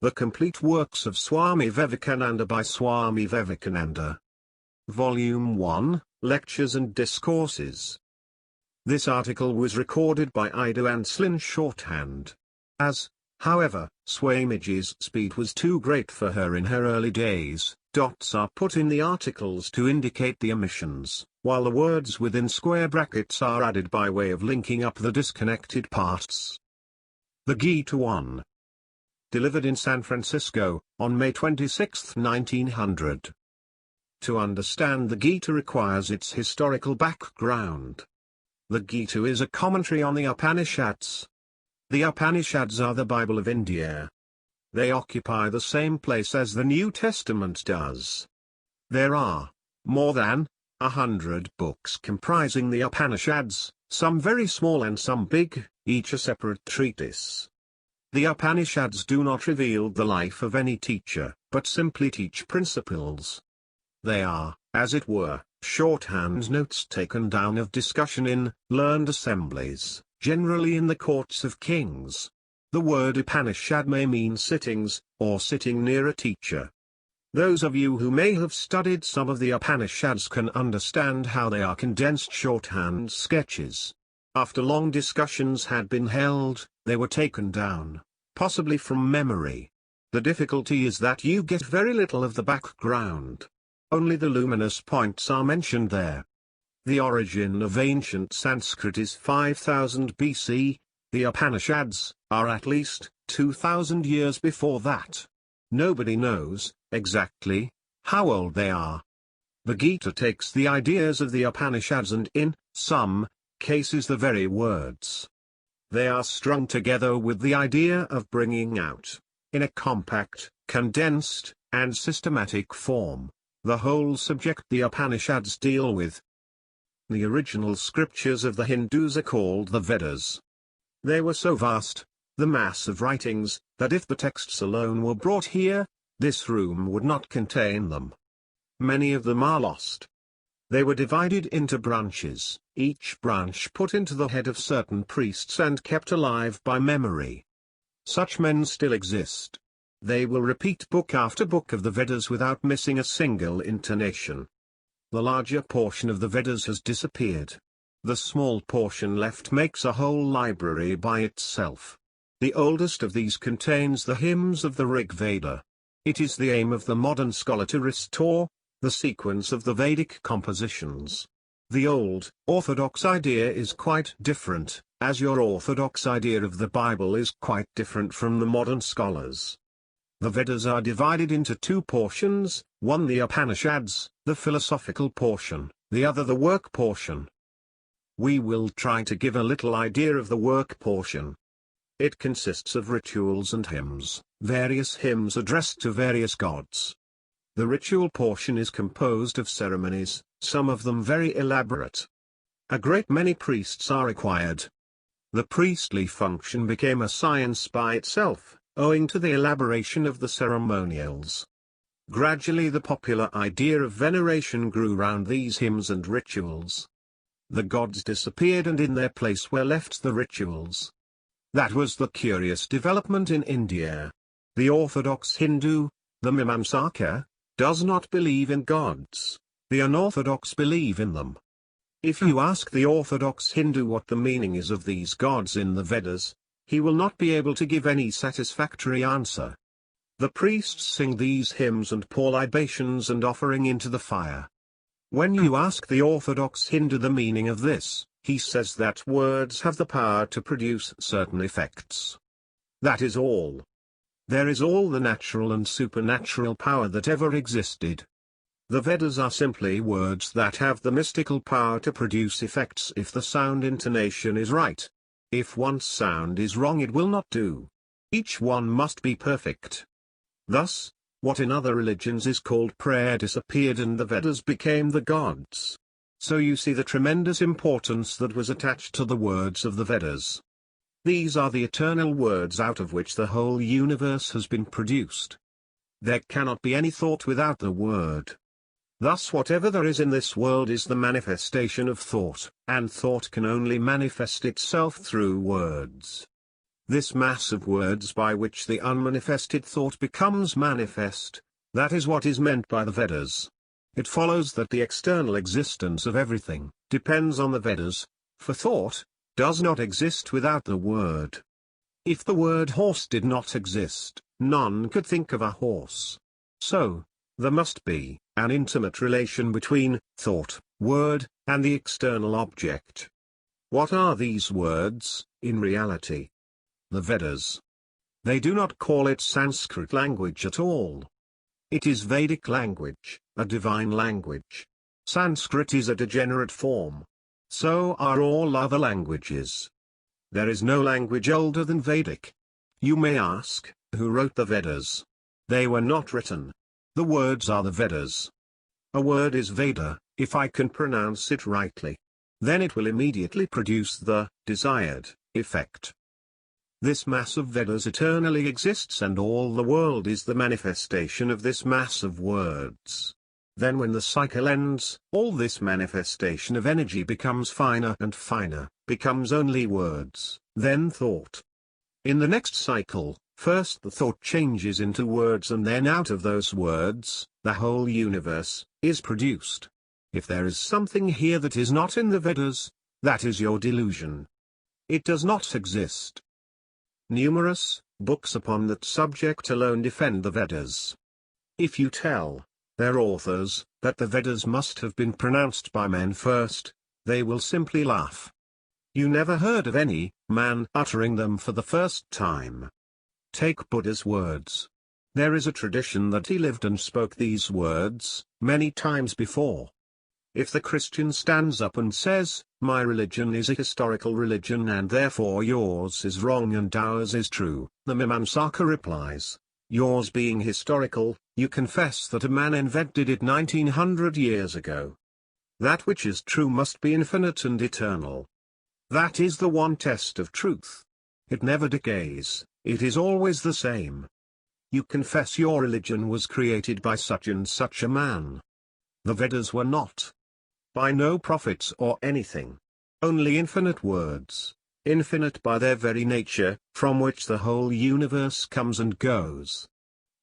The Complete Works of Swami Vivekananda by Swami Vivekananda. Volume 1, Lectures and Discourses. This article was recorded by Ida Anslin shorthand. As, however, Swamiji's speed was too great for her in her early days, dots are put in the articles to indicate the omissions, while the words within square brackets are added by way of linking up the disconnected parts. The Gita 1. Delivered in San Francisco, on May 26, 1900. To understand the Gita requires its historical background. The Gita is a commentary on the Upanishads. The Upanishads are the Bible of India. They occupy the same place as the New Testament does. There are more than 100 books comprising the Upanishads, some very small and some big, each a separate treatise. The Upanishads do not reveal the life of any teacher, but simply teach principles. They are, as it were, shorthand notes taken down of discussion in learned assemblies, generally in the courts of kings. The word Upanishad may mean sittings, or sitting near a teacher. Those of you who may have studied some of the Upanishads can understand how they are condensed shorthand sketches. After long discussions had been held, they were taken down, possibly from memory. The difficulty is that you get very little of the background. Only the luminous points are mentioned there. The origin of ancient Sanskrit is 5000 BC, the Upanishads are at least 2000 years before that. Nobody knows, exactly, how old they are. The Gita takes the ideas of the Upanishads and in some cases the very words. They are strung together with the idea of bringing out, in a compact, condensed, and systematic form, the whole subject the Upanishads deal with. The original scriptures of the Hindus are called the Vedas. They were so vast, the mass of writings, that if the texts alone were brought here, this room would not contain them. Many of them are lost. They were divided into branches, each branch put into the head of certain priests and kept alive by memory. Such men still exist. They will repeat book after book of the Vedas without missing a single intonation. The larger portion of the Vedas has disappeared. The small portion left makes a whole library by itself. The oldest of these contains the hymns of the Rig Veda. It is the aim of the modern scholar to restore the sequence of the Vedic compositions. The old, orthodox idea is quite different, as your orthodox idea of the Bible is quite different from the modern scholars. The Vedas are divided into two portions, one the Upanishads, the philosophical portion, the other the work portion. We will try to give a little idea of the work portion. It consists of rituals and hymns, various hymns addressed to various gods. The ritual portion is composed of ceremonies, some of them very elaborate. A great many priests are required. The priestly function became a science by itself, owing to the elaboration of the ceremonials. Gradually the popular idea of veneration grew round these hymns and rituals. The gods disappeared and in their place were left the rituals. That was the curious development in India. The orthodox Hindu, the Mimamsaka, does not believe in gods. The unorthodox believe in them. If you ask the orthodox Hindu what the meaning is of these gods in the Vedas, he will not be able to give any satisfactory answer. The priests sing these hymns and pour libations and offering into the fire. When you ask the orthodox Hindu the meaning of this, he says that words have the power to produce certain effects. That is all. There is all the natural and supernatural power that ever existed. The Vedas are simply words that have the mystical power to produce effects if the sound intonation is right. If one sound is wrong it will not do. Each one must be perfect. Thus, what in other religions is called prayer disappeared and the Vedas became the gods. So you see the tremendous importance that was attached to the words of the Vedas. These are the eternal words out of which the whole universe has been produced. There cannot be any thought without the word. Thus whatever there is in this world is the manifestation of thought, and thought can only manifest itself through words. This mass of words by which the unmanifested thought becomes manifest, that is what is meant by the Vedas. It follows that the external existence of everything depends on the Vedas, for thought does not exist without the word. If the word horse did not exist, none could think of a horse. So, there must be an intimate relation between thought, word, and the external object. What are these words, in reality? The Vedas. They do not call it Sanskrit language at all. It is Vedic language, a divine language. Sanskrit is a degenerate form. So are all other languages. There is no language older than Vedic. You may ask, who wrote the Vedas? They were not written. The words are the Vedas. A word is Veda, if I can pronounce it rightly. Then it will immediately produce the desired effect. This mass of Vedas eternally exists, and all the world is the manifestation of this mass of words. Then when the cycle ends, all this manifestation of energy becomes finer and finer, becomes only words, then thought. In the next cycle, first the thought changes into words, and then out of those words, the whole universe is produced. If there is something here that is not in the Vedas, that is your delusion. It does not exist. Numerous books upon that subject alone defend the Vedas. If you tell their authors that the Vedas must have been pronounced by men first, they will simply laugh. You never heard of any man uttering them for the first time. Take Buddha's words. There is a tradition that he lived and spoke these words many times before. If the Christian stands up and says, "My religion is a historical religion and therefore yours is wrong and ours is true," the Mimamsaka replies, "Yours being historical, you confess that a man invented it 1900 years ago. That which is true must be infinite and eternal. That is the one test of truth. It never decays, it is always the same. You confess your religion was created by such and such a man. The Vedas were not. By no prophets or anything. Only infinite words, infinite by their very nature, from which the whole universe comes and goes.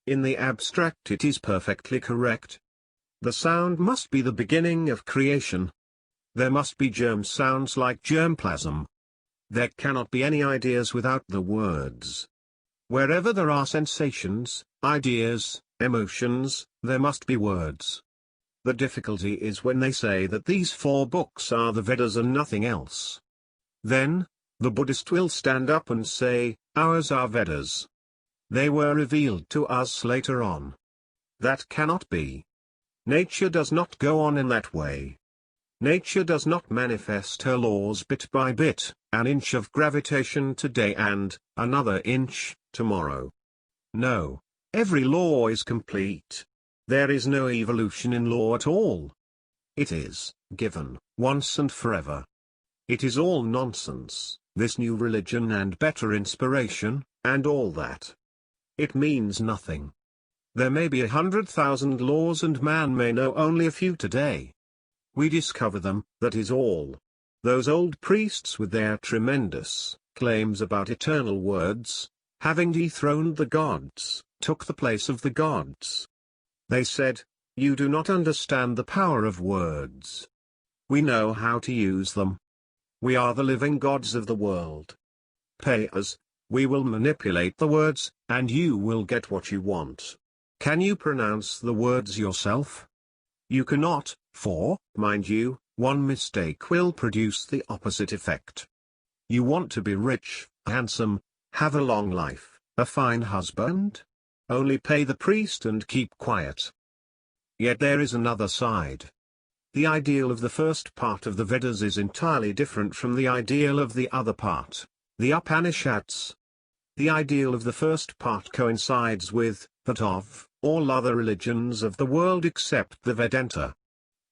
In the abstract it is perfectly correct. The sound must be the beginning of creation. There must be germ sounds like germplasm. There cannot be any ideas without the words. Wherever there are sensations, ideas, emotions, there must be words. The difficulty is when they say that these 4 books are the Vedas and nothing else. Then, the Buddhist will stand up and say, "Ours are Vedas. They were revealed to us later on." That cannot be. Nature does not go on in that way. Nature does not manifest her laws bit by bit, an inch of gravitation today and another inch tomorrow. No, every law is complete. There is no evolution in law at all. It is given, once and forever. It is all nonsense, this new religion and better inspiration, and all that. It means nothing. There may be 100,000 laws and man may know only a few today. We discover them, that is all. Those old priests with their tremendous claims about eternal words, having dethroned the gods, took the place of the gods. They said, "You do not understand the power of words. We know how to use them. We are the living gods of the world. Pay us, we will manipulate the words, and you will get what you want. Can you pronounce the words yourself? You cannot, for, mind you, one mistake will produce the opposite effect. You want to be rich, handsome, have a long life, a fine husband? Only pay the priest and keep quiet." Yet there is another side. The ideal of the first part of the Vedas is entirely different from the ideal of the other part, the Upanishads. The ideal of the first part coincides with that of all other religions of the world except the Vedanta.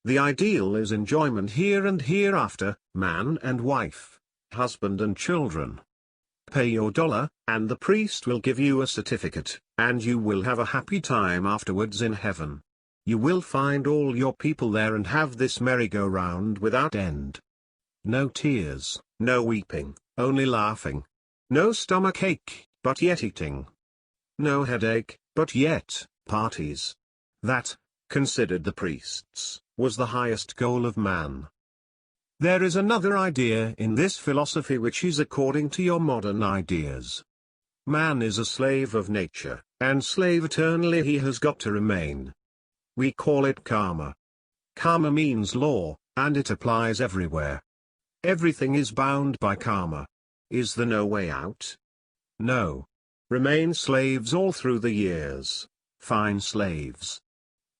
The ideal is enjoyment here and hereafter, man and wife, husband and children. Pay your dollar, and the priest will give you a certificate, and you will have a happy time afterwards in heaven. You will find all your people there and have this merry-go-round without end. No tears, no weeping, only laughing. No stomach ache, but yet eating. No headache, but yet parties. That, considered the priests, was the highest goal of man. There is another idea in this philosophy which is according to your modern ideas. Man is a slave of nature, and slave eternally he has got to remain. We call it karma. Karma means law, and it applies everywhere. Everything is bound by karma. Is there no way out? No. Remain slaves all through the years. Fine slaves.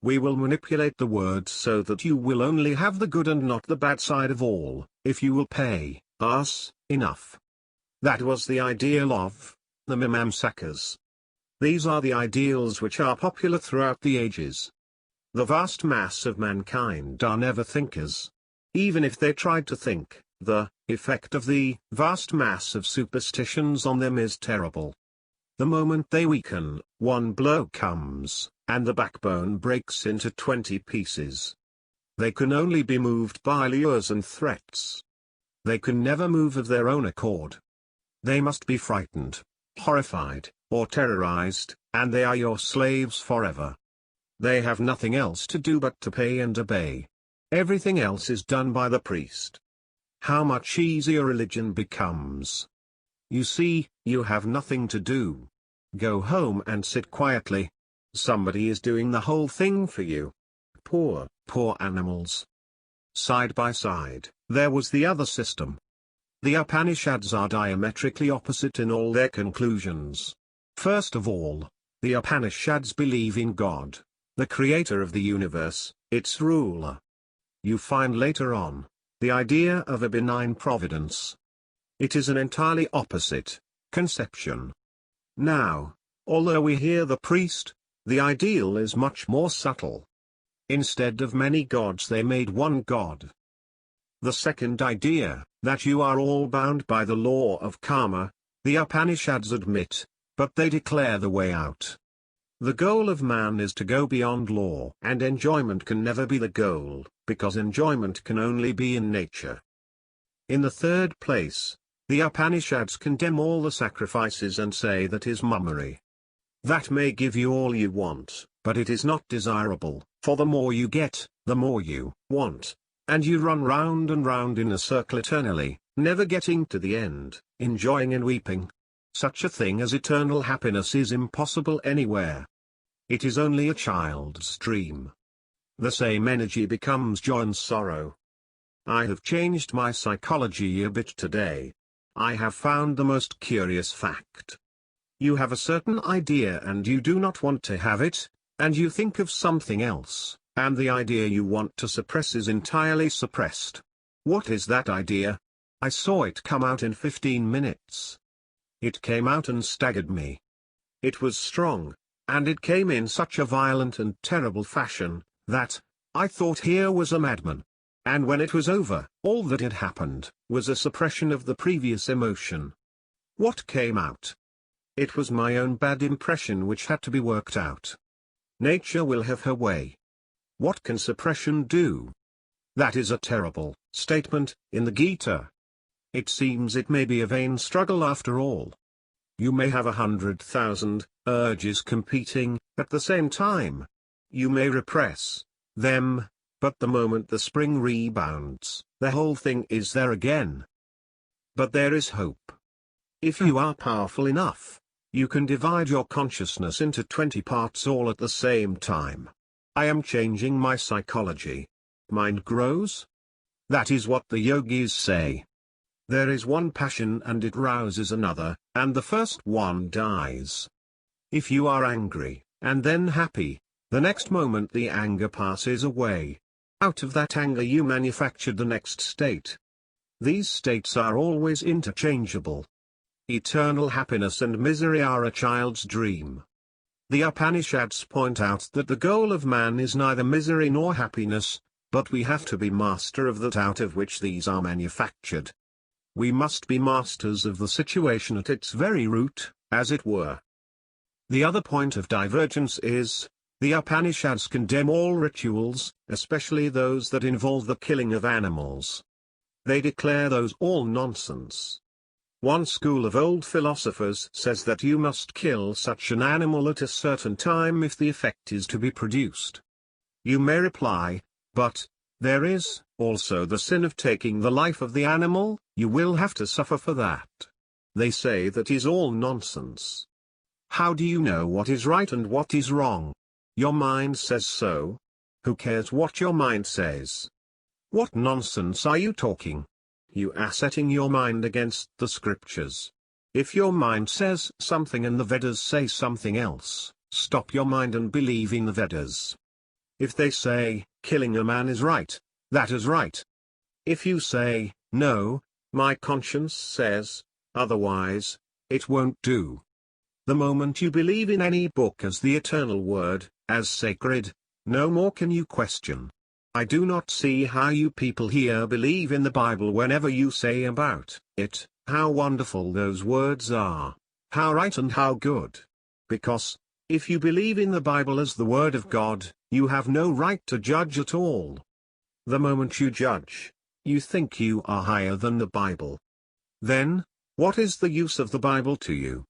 We will manipulate the words so that you will only have the good and not the bad side of all, if you will pay us enough. That was the ideal of the Mimamsakas. These are the ideals which are popular throughout the ages. The vast mass of mankind are never thinkers. Even if they tried to think, the effect of the vast mass of superstitions on them is terrible. The moment they weaken, one blow comes, and the backbone breaks into 20 pieces. They can only be moved by lures and threats. They can never move of their own accord. They must be frightened, horrified, or terrorized, and they are your slaves forever. They have nothing else to do but to pay and obey. Everything else is done by the priest. How much easier religion becomes. You see, you have nothing to do. Go home and sit quietly. Somebody is doing the whole thing for you. Poor, poor animals. Side by side, there was the other system. The Upanishads are diametrically opposite in all their conclusions. First of all, the Upanishads believe in God, the creator of the universe, its ruler. You find later on the idea of a benign providence. It is an entirely opposite conception. Now, although we hear the priest, the ideal is much more subtle. Instead of many gods they made one God. The second idea, that you are all bound by the law of karma, the Upanishads admit, but they declare the way out. The goal of man is to go beyond law, and enjoyment can never be the goal, because enjoyment can only be in nature. In the third place, the Upanishads condemn all the sacrifices and say that is mummery. That may give you all you want, but it is not desirable, for the more you get, the more you want, and you run round and round in a circle eternally, never getting to the end, enjoying and weeping. Such a thing as eternal happiness is impossible anywhere. It is only a child's dream. The same energy becomes joy and sorrow. I have changed my psychology a bit today. I have found the most curious fact. You have a certain idea and you do not want to have it, and you think of something else, and the idea you want to suppress is entirely suppressed. What is that idea? I saw it come out in 15 minutes. It came out and staggered me. It was strong, and it came in such a violent and terrible fashion, that I thought here was a madman. And when it was over, all that had happened was a suppression of the previous emotion. What came out? It was my own bad impression which had to be worked out. Nature will have her way. What can suppression do? That is a terrible statement in the Gita. It seems it may be a vain struggle after all. You may have 100,000 urges competing at the same time. You may repress them, but the moment the spring rebounds, the whole thing is there again. But there is hope. If you are powerful enough, you can divide your consciousness into 20 parts all at the same time. I am changing my psychology. Mind grows? That is what the yogis say. There is one passion and it rouses another, and the first one dies. If you are angry, and then happy, the next moment the anger passes away. Out of that anger you manufactured the next state. These states are always interchangeable. Eternal happiness and misery are a child's dream. The Upanishads point out that the goal of man is neither misery nor happiness, but we have to be master of that out of which these are manufactured. We must be masters of the situation at its very root, as it were. The other point of divergence is, the Upanishads condemn all rituals, especially those that involve the killing of animals. They declare those all nonsense. One school of old philosophers says that you must kill such an animal at a certain time if the effect is to be produced. You may reply, but there is also the sin of taking the life of the animal, you will have to suffer for that. They say that is all nonsense. How do you know what is right and what is wrong? Your mind says so. Who cares what your mind says? What nonsense are you talking? You are setting your mind against the scriptures. If your mind says something and the Vedas say something else, stop your mind and believe in the Vedas. If they say, killing a man is right, that is right. If you say, no, my conscience says otherwise, it won't do. The moment you believe in any book as the eternal word, as sacred, no more can you question. I do not see how you people here believe in the Bible whenever you say about it, how wonderful those words are, how right and how good. Because, if you believe in the Bible as the word of God, you have no right to judge at all. The moment you judge, you think you are higher than the Bible. Then, what is the use of the Bible to you?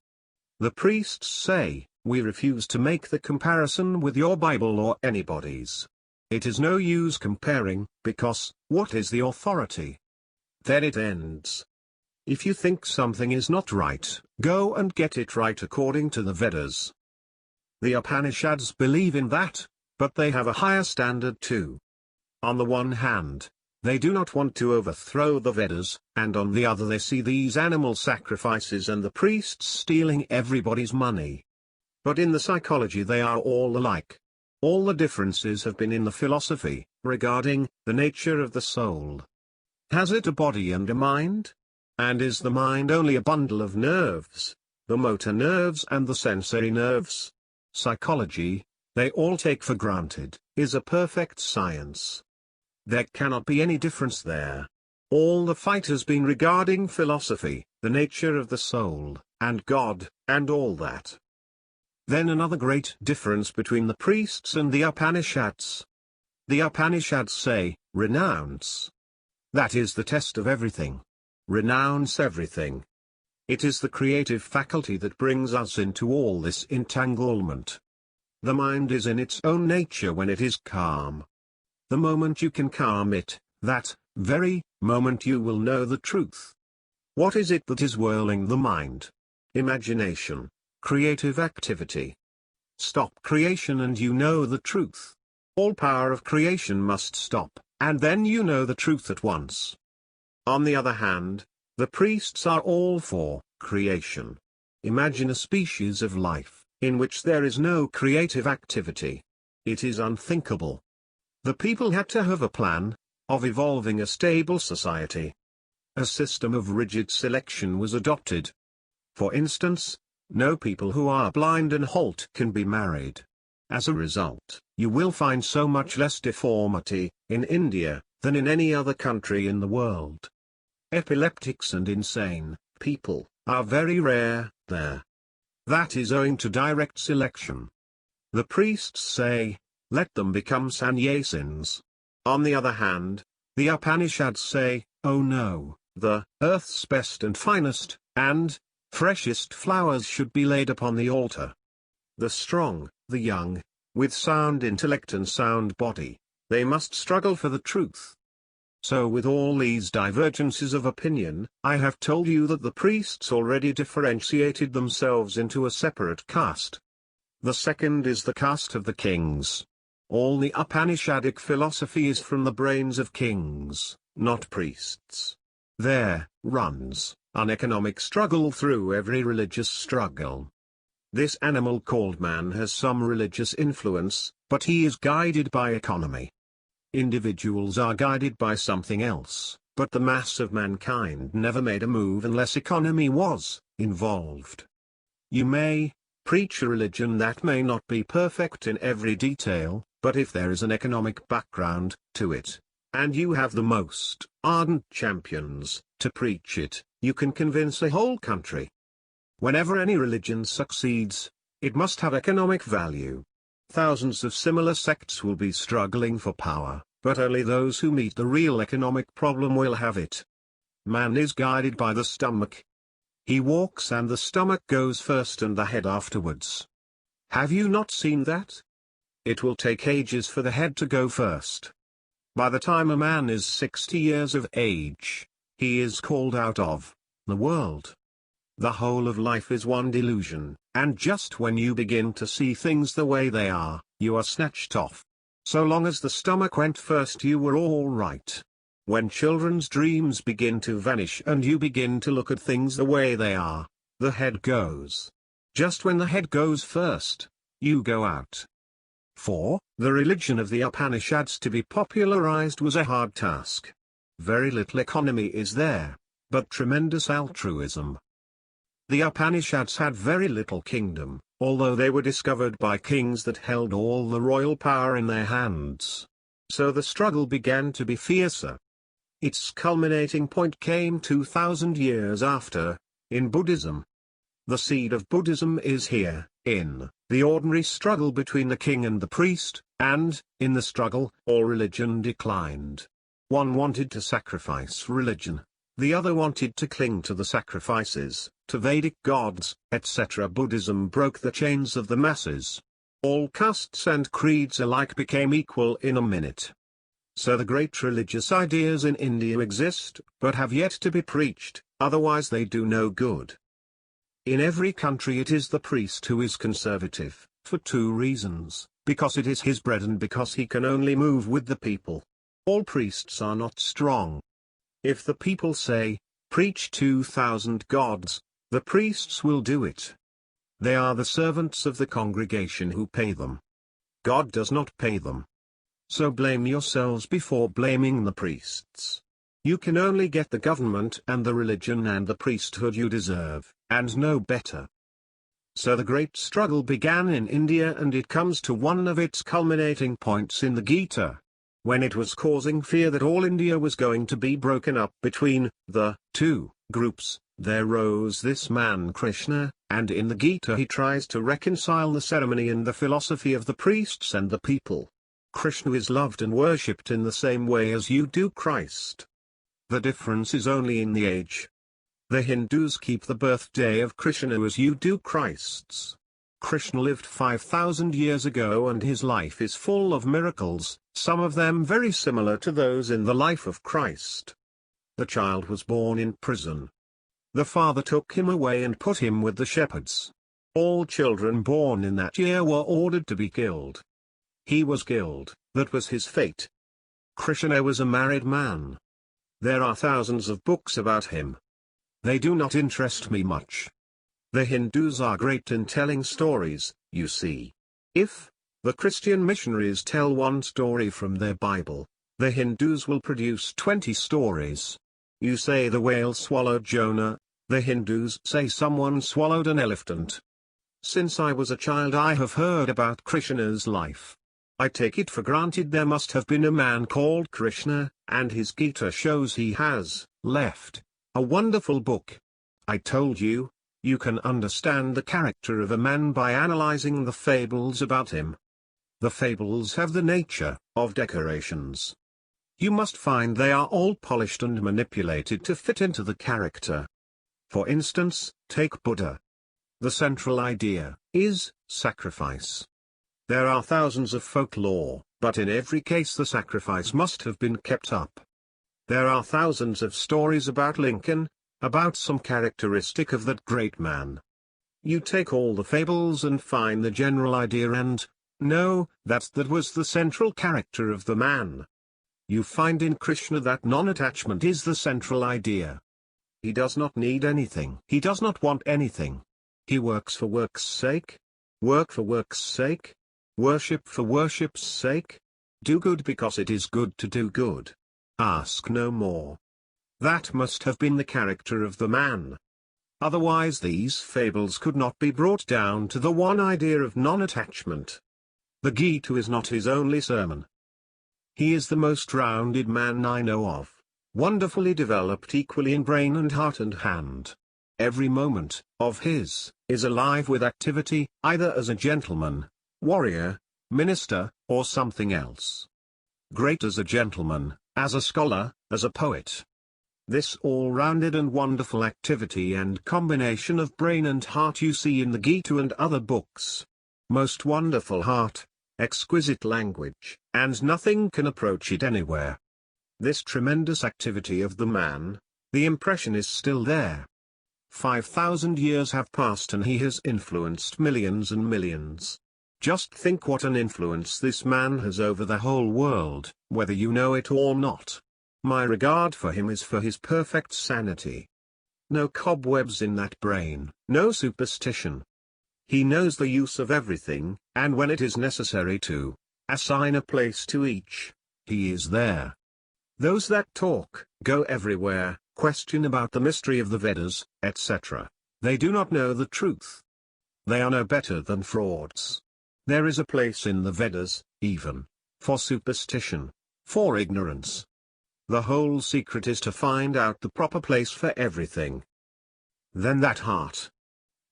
The priests say, we refuse to make the comparison with your Bible or anybody's. It is no use comparing, because, what is the authority? Then it ends. If you think something is not right, go and get it right according to the Vedas. The Upanishads believe in that, but they have a higher standard too. On the one hand, they do not want to overthrow the Vedas, and on the other they see these animal sacrifices and the priests stealing everybody's money. But in the psychology they are all alike. All the differences have been in the philosophy, regarding the nature of the soul. Has it a body and a mind? And is the mind only a bundle of nerves, the motor nerves and the sensory nerves? Psychology, they all take for granted, is a perfect science. There cannot be any difference there. All the fight has been regarding philosophy, the nature of the soul, and God, and all that. Then another great difference between the priests and the Upanishads. The Upanishads say, renounce. That is the test of everything. Renounce everything. It is the creative faculty that brings us into all this entanglement. The mind is in its own nature when it is calm. The moment you can calm it, that very moment you will know the truth. What is it that is whirling the mind? Imagination. Creative activity. Stop creation and you know the truth. All power of creation must stop, and then you know the truth at once. On the other hand, the priests are all for creation. Imagine a species of life, in which there is no creative activity. It is unthinkable. The people had to have a plan, of evolving a stable society. A system of rigid selection was adopted. For instance, no people who are blind and halt can be married. As a result, you will find so much less deformity, in India, than in any other country in the world. Epileptics and insane people are very rare there. That is owing to direct selection. The priests say, let them become sannyasins. On the other hand, the Upanishads say, oh no, the earth's best and finest, and freshest flowers should be laid upon the altar. The strong, the young, with sound intellect and sound body, they must struggle for the truth. So with all these divergences of opinion, I have told you that the priests already differentiated themselves into a separate caste. The second is the caste of the kings. All the Upanishadic philosophy is from the brains of kings, not priests. There runs an economic struggle through every religious struggle. This animal called man has some religious influence, but he is guided by economy. Individuals are guided by something else, but the mass of mankind never made a move unless economy was involved. You may preach a religion that may not be perfect in every detail, but if there is an economic background to it, and you have the most ardent champions to preach it, you can convince a whole country. Whenever any religion succeeds, it must have economic value. Thousands of similar sects will be struggling for power, but only those who meet the real economic problem will have it. Man is guided by the stomach. He walks and the stomach goes first and the head afterwards. Have you not seen that? It will take ages for the head to go first. By the time a man is 60 years of age, he is called out of the world. The whole of life is one delusion, and just when you begin to see things the way they are, you are snatched off. So long as the stomach went first, you were all right. When children's dreams begin to vanish and you begin to look at things the way they are, the head goes. Just when the head goes first, you go out. For the religion of the Upanishads to be popularized was a hard task. Very little economy is there, but tremendous altruism. The Upanishads had very little kingdom, although they were discovered by kings that held all the royal power in their hands. So the struggle began to be fiercer. Its culminating point came 2,000 years after, in Buddhism. The seed of Buddhism is here, in the ordinary struggle between the king and the priest, and, in the struggle, all religion declined. One wanted to sacrifice religion, the other wanted to cling to the sacrifices, to Vedic gods, etc. Buddhism broke the chains of the masses. All castes and creeds alike became equal in a minute. So the great religious ideas in India exist, but have yet to be preached, otherwise they do no good. In every country it is the priest who is conservative, for two reasons, because it is his bread and because he can only move with the people. All priests are not strong. If the people say, preach 2,000 gods, the priests will do it. They are the servants of the congregation who pay them. God does not pay them. So blame yourselves before blaming the priests. You can only get the government and the religion and the priesthood you deserve, and no better. So the great struggle began in India, and it comes to one of its culminating points in the Gita. When it was causing fear that all India was going to be broken up between the two groups, there rose this man Krishna, and in the Gita he tries to reconcile the ceremony and the philosophy of the priests and the people. Krishna is loved and worshipped in the same way as you do Christ. The difference is only in the age. The Hindus keep the birthday of Krishna as you do Christ's. Krishna lived 5,000 years ago and his life is full of miracles, some of them very similar to those in the life of Christ. The child was born in prison. The father took him away and put him with the shepherds. All children born in that year were ordered to be killed. He was killed, that was his fate. Krishna was a married man. There are thousands of books about him. They do not interest me much. The Hindus are great in telling stories, you see. If the Christian missionaries tell one story from their Bible, the Hindus will produce 20 stories. You say the whale swallowed Jonah, the Hindus say someone swallowed an elephant. Since I was a child I have heard about Krishna's life. I take it for granted there must have been a man called Krishna, and his Gita shows he has left a wonderful book. I told you, you can understand the character of a man by analyzing the fables about him. The fables have the nature of decorations. You must find they are all polished and manipulated to fit into the character. For instance, take Buddha. The central idea is sacrifice. There are thousands of folklore, but in every case the sacrifice must have been kept up. There are thousands of stories about Lincoln, about some characteristic of that great man. You take all the fables and find the general idea and, no, that was the central character of the man. You find in Krishna that non-attachment is the central idea. He does not need anything. He does not want anything. He works for work's sake. Work for work's sake. Worship for worship's sake. Do good because it is good to do good. Ask no more. That must have been the character of the man. Otherwise these fables could not be brought down to the one idea of non-attachment. The Gita is not his only sermon. He is the most rounded man I know of, wonderfully developed equally in brain and heart and hand. Every moment of his is alive with activity, either as a gentleman, warrior, minister, or something else. Great as a gentleman, as a scholar, as a poet. This all-rounded and wonderful activity and combination of brain and heart you see in the Gita and other books. Most wonderful heart, exquisite language, and nothing can approach it anywhere. This tremendous activity of the man, the impression is still there. 5,000 years have passed and he has influenced millions and millions. Just think what an influence this man has over the whole world, whether you know it or not. My regard for him is for his perfect sanity. No cobwebs in that brain, no superstition. He knows the use of everything, and when it is necessary to assign a place to each, he is there. Those that talk, go everywhere, question about the mystery of the Vedas, etc., they do not know the truth. They are no better than frauds. There is a place in the Vedas, even, for superstition, for ignorance. The whole secret is to find out the proper place for everything. Then that heart.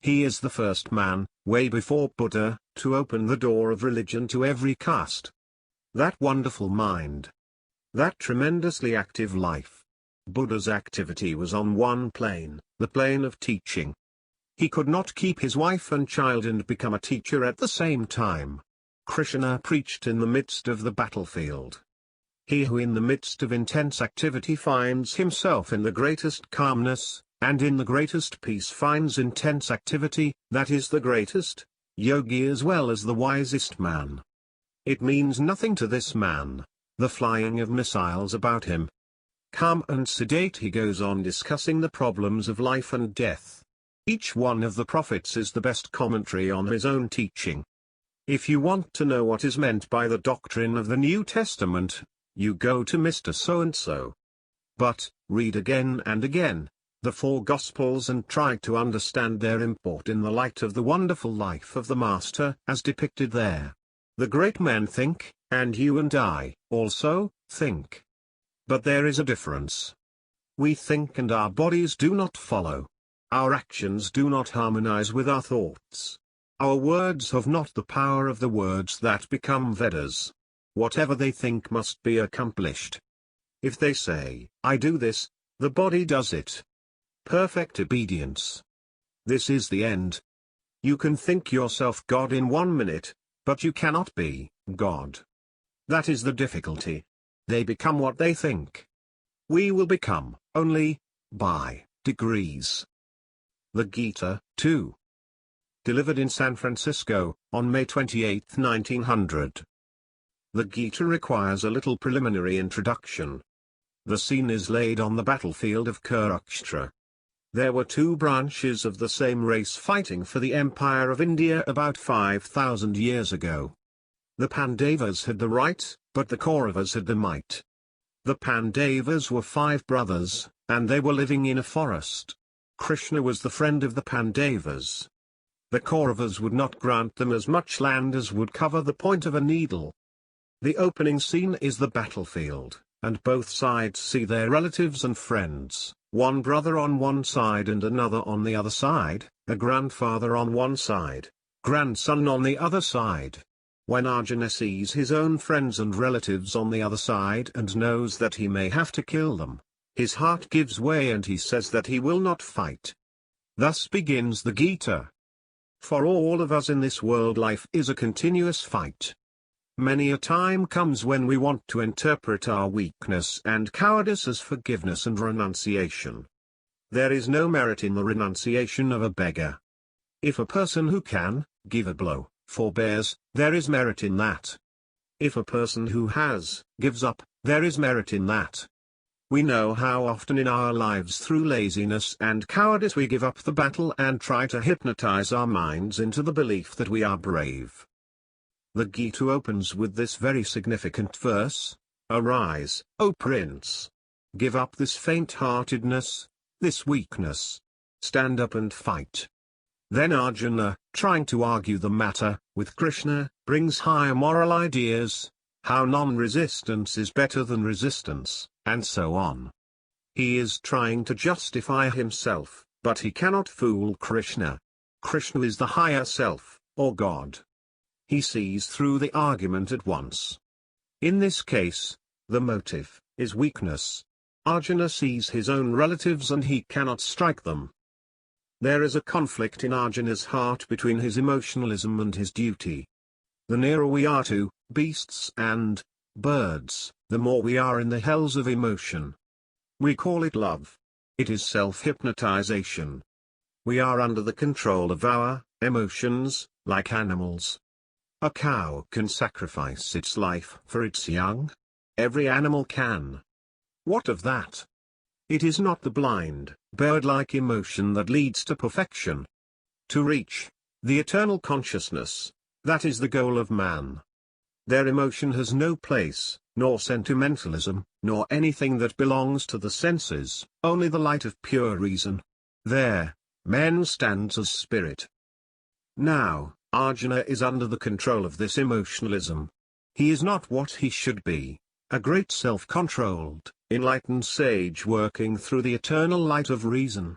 He is the first man, way before Buddha, to open the door of religion to every caste. That wonderful mind. That tremendously active life. Buddha's activity was on one plane, the plane of teaching. He could not keep his wife and child and become a teacher at the same time. Krishna preached in the midst of the battlefield. He who in the midst of intense activity finds himself in the greatest calmness, and in the greatest peace finds intense activity, that is the greatest yogi as well as the wisest man. It means nothing to this man, the flying of missiles about him. Calm and sedate he goes on discussing the problems of life and death. Each one of the prophets is the best commentary on his own teaching. If you want to know what is meant by the doctrine of the New Testament, you go to Mr. So-and-so. But, read again and again, the four Gospels and try to understand their import in the light of the wonderful life of the Master as depicted there. The great men think, and you and I, also, think. But there is a difference. We think and our bodies do not follow. Our actions do not harmonize with our thoughts. Our words have not the power of the words that become Vedas. Whatever they think must be accomplished. If they say, I do this, the body does it. Perfect obedience. This is the end. You can think yourself God in 1 minute, but you cannot be God. That is the difficulty. They become what they think. We will become, only, by degrees. The Gita, 2. Delivered in San Francisco, on May 28, 1900. The Gita requires a little preliminary introduction. The scene is laid on the battlefield of Kurukshetra. There were two branches of the same race fighting for the empire of India about 5,000 years ago. The Pandavas had the right, but the Kauravas had the might. The Pandavas were 5 brothers, and they were living in a forest. Krishna was the friend of the Pandavas. The Kauravas would not grant them as much land as would cover the point of a needle. The opening scene is the battlefield, and both sides see their relatives and friends, one brother on one side and another on the other side, a grandfather on one side, grandson on the other side. When Arjuna sees his own friends and relatives on the other side and knows that he may have to kill them, his heart gives way and he says that he will not fight. Thus begins the Gita. For all of us in this world, life is a continuous fight. Many a time comes when we want to interpret our weakness and cowardice as forgiveness and renunciation. There is no merit in the renunciation of a beggar. If a person who can give a blow forbears, there is merit in that. If a person who gives up, there is merit in that. We know how often in our lives through laziness and cowardice we give up the battle and try to hypnotize our minds into the belief that we are brave. The Gita opens with this very significant verse, Arise, O Prince! Give up this faint-heartedness, this weakness. Stand up and fight. Then Arjuna, trying to argue the matter with Krishna, brings higher moral ideas, how non-resistance is better than resistance, and so on. He is trying to justify himself, but he cannot fool Krishna. Krishna is the higher self, or God. He sees through the argument at once. In this case, the motive is weakness. Arjuna sees his own relatives and he cannot strike them. There is a conflict in Arjuna's heart between his emotionalism and his duty. The nearer we are to beasts and birds, the more we are in the hells of emotion. We call it love. It is self-hypnotization. We are under the control of our emotions, like animals. A cow can sacrifice its life for its young. Every animal can. What of that? It is not the blind, bird-like emotion that leads to perfection. To reach the eternal consciousness, that is the goal of man. Their emotion has no place, nor sentimentalism, nor anything that belongs to the senses, only the light of pure reason. There, man stands as spirit. Now, Arjuna is under the control of this emotionalism. He is not what he should be, a great self-controlled, enlightened sage working through the eternal light of reason.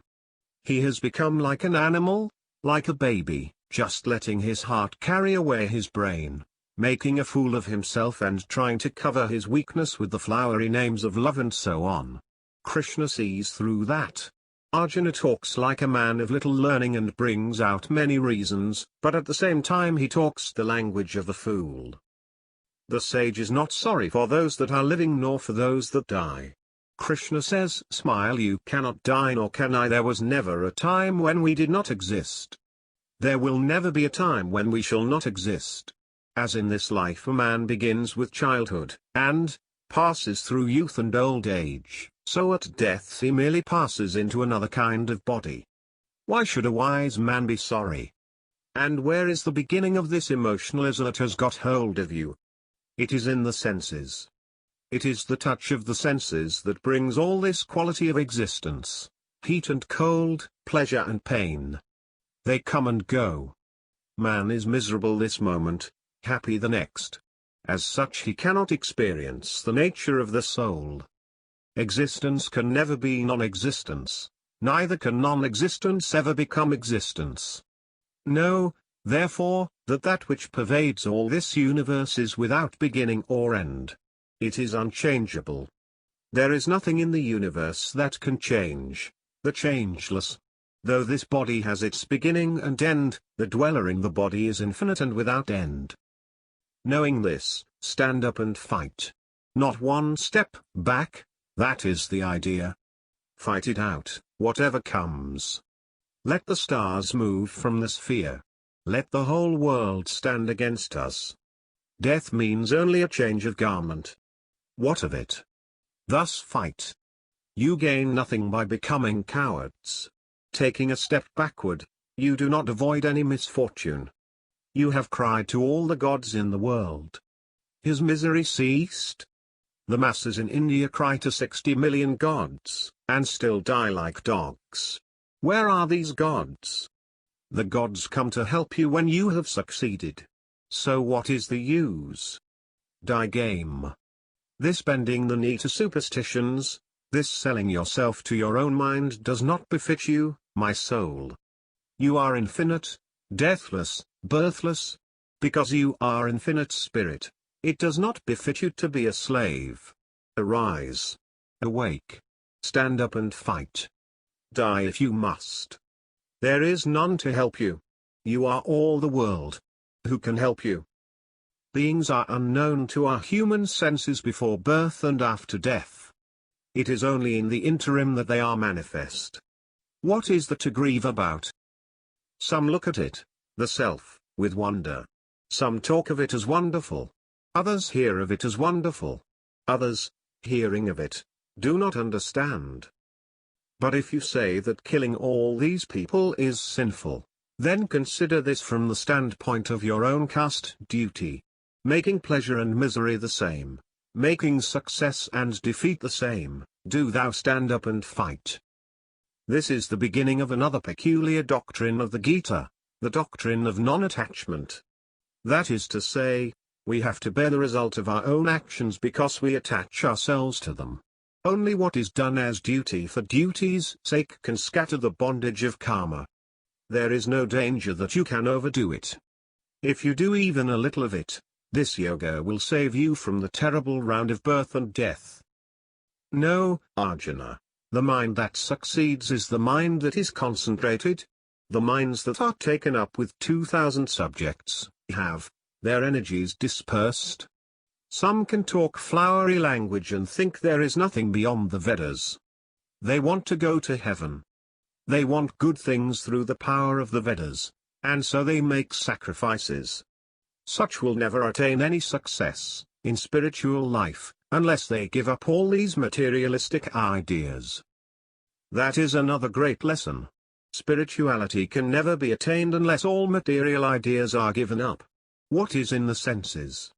He has become like an animal, like a baby, just letting his heart carry away his brain, making a fool of himself and trying to cover his weakness with the flowery names of love and so on. Krishna sees through that. Arjuna talks like a man of little learning and brings out many reasons, but at the same time he talks the language of the fool. The sage is not sorry for those that are living nor for those that die. Krishna says, "Smile, you cannot die nor can I. There was never a time when we did not exist. There will never be a time when we shall not exist. As in this life a man begins with childhood, and passes through youth and old age, so at death he merely passes into another kind of body. Why should a wise man be sorry? And where is the beginning of this emotionalism that has got hold of you? It is in the senses. It is the touch of the senses that brings all this quality of existence, heat and cold, pleasure and pain. They come and go. Man is miserable this moment, happy the next. As such he cannot experience the nature of the soul. Existence can never be non-existence, neither can non-existence ever become existence. Know, therefore, that which pervades all this universe is without beginning or end. It is unchangeable. There is nothing in the universe that can change, the changeless. Though this body has its beginning and end, the dweller in the body is infinite and without end. Knowing this, stand up and fight. Not one step back, that is the idea. Fight it out, whatever comes. Let the stars move from the sphere. Let the whole world stand against us. Death means only a change of garment. What of it? Thus fight. You gain nothing by becoming cowards. Taking a step backward, you do not avoid any misfortune. You have cried to all the gods in the world. Is misery ceased? The masses in India cry to 60 million gods, and still die like dogs. Where are these gods? The gods come to help you when you have succeeded. So what is the use? Die game. This bending the knee to superstitions, this selling yourself to your own mind does not befit you, my soul. You are infinite, deathless, birthless. Because you are infinite spirit, it does not befit you to be a slave. Arise. Awake. Stand up and fight. Die if you must. There is none to help you. You are all the world. Who can help you? Beings are unknown to our human senses before birth and after death. It is only in the interim that they are manifest. What is there to grieve about? Some look at it, the self, with wonder. Some talk of it as wonderful. Others hear of it as wonderful. Others, hearing of it, do not understand. But if you say that killing all these people is sinful, then consider this from the standpoint of your own caste duty. Making pleasure and misery the same, making success and defeat the same, do thou stand up and fight. This is the beginning of another peculiar doctrine of the Gita, the doctrine of non-attachment. That is to say, we have to bear the result of our own actions because we attach ourselves to them. Only what is done as duty for duty's sake can scatter the bondage of karma. There is no danger that you can overdo it. If you do even a little of it, this yoga will save you from the terrible round of birth and death. No, Arjuna. The mind that succeeds is the mind that is concentrated. The minds that are taken up with 2,000 subjects have their energies dispersed. Some can talk flowery language and think there is nothing beyond the Vedas. They want to go to heaven. They want good things through the power of the Vedas, and so they make sacrifices. Such will never attain any success in spiritual life, unless they give up all these materialistic ideas. That is another great lesson. Spirituality can never be attained unless all material ideas are given up. What is in the senses?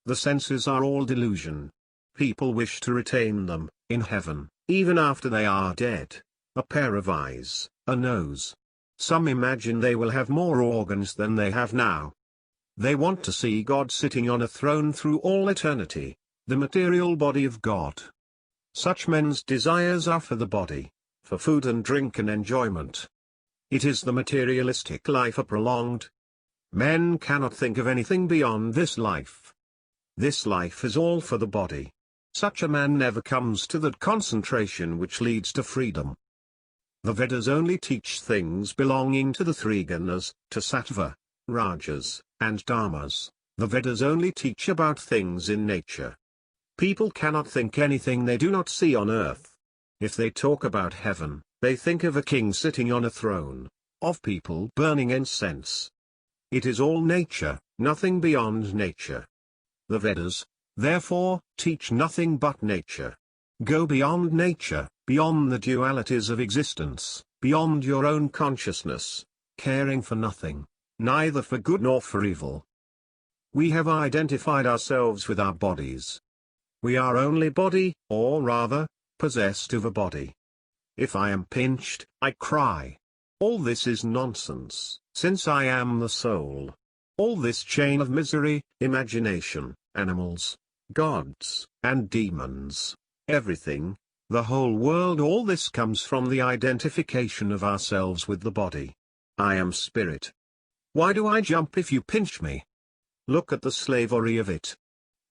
The senses are all delusion. People wish to retain them in heaven, even after they are dead. A pair of eyes, a nose. Some imagine they will have more organs than they have now. They want to see God sitting on a throne through all eternity, the material body of God. Such men's desires are for the body, for food and drink and enjoyment. It is the materialistic life prolonged. Men cannot think of anything beyond this life. This life is all for the body. Such a man never comes to that concentration which leads to freedom. The Vedas only teach things belonging to the three gunas, to sattva, rajas, and tamas. The Vedas only teach about things in nature. People cannot think anything they do not see on earth. If they talk about heaven, they think of a king sitting on a throne, of people burning incense. It is all nature, nothing beyond nature. The Vedas, therefore, teach nothing but nature. Go beyond nature, beyond the dualities of existence, beyond your own consciousness, caring for nothing, neither for good nor for evil. We have identified ourselves with our bodies. We are only body, or rather, possessed of a body. If I am pinched, I cry. All this is nonsense, since I am the soul. All this chain of misery, imagination, animals, gods, and demons, everything, the whole world, all this comes from the identification of ourselves with the body. I am spirit. Why do I jump if you pinch me? Look at the slavery of it.